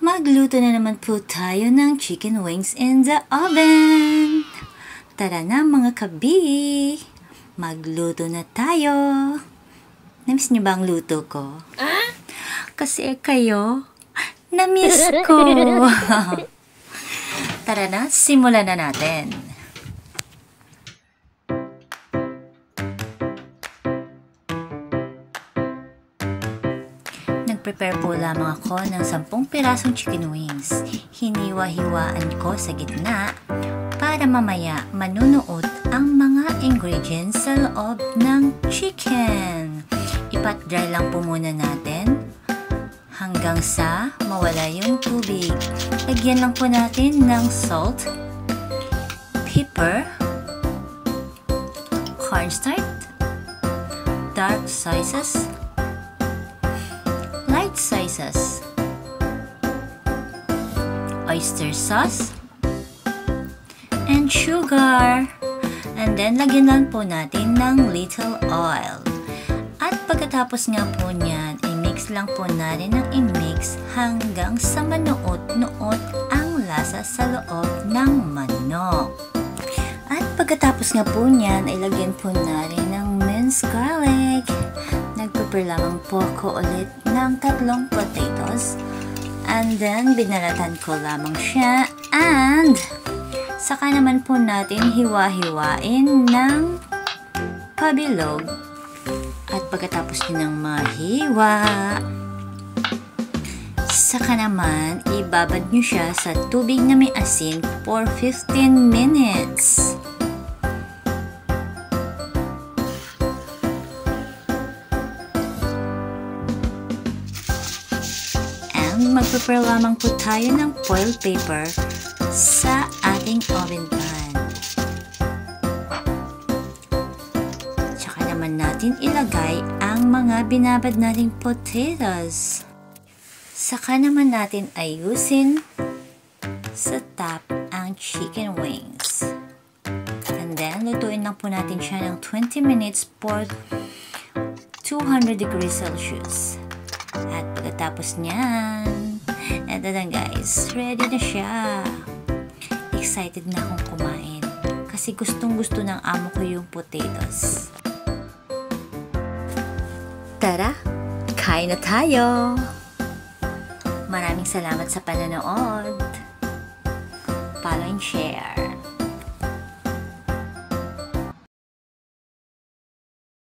Magluto na naman po tayo ng chicken wings in the oven. Tara na mga kabi, magluto na tayo. Namiss niyo ba ang luto ko? Kasi kayo, namiss ko. Tara na, simulan na natin. Nag-prepare po lamang ako ng 10 pirasong chicken wings. Hiniwa-hiwaan ko sa gitna para mamaya manunuot ang mga ingredients sa loob ng chicken. Ipat-dry lang po muna natin hanggang sa mawala yung tubig. Lagyan lang po natin ng salt, pepper, cornstarch, dark slices, light slices, oyster sauce, and sugar. And then, lagyan lang po natin ng little oil. At pagkatapos nga po niyan, i-mix lang po natin ng i-mix hanggang sa manuot-nuot ang lasa sa loob ng manok. At pagkatapos nga po niyan, ilagyan po natin ng minced garlic. Nag-prepare lamang po ko ulit ng 3 potatoes. And then, binalatan ko lamang siya. And, saka naman po natin hiwa-hiwain ng pabilog. At pagkatapos nyo ng mahiwa, saka naman, ibabad nyo siya sa tubig na may asin for 15 minutes. Mag-prepare lamang po tayo ng foil paper sa ating oven pan. Tsaka naman natin ilagay ang mga binabad nating potatoes. Saka naman natin ayusin sa top ang chicken wings. And then, lutuin lang po natin siya ng 20 minutes for 200 degrees Celsius. At pagkatapos niyan, eto na guys, ready na siya. Excited na akong kumain kasi gustong-gusto ng amo ko yung potatoes. Tara, kain na tayo! Maraming salamat sa panonood. Follow and share.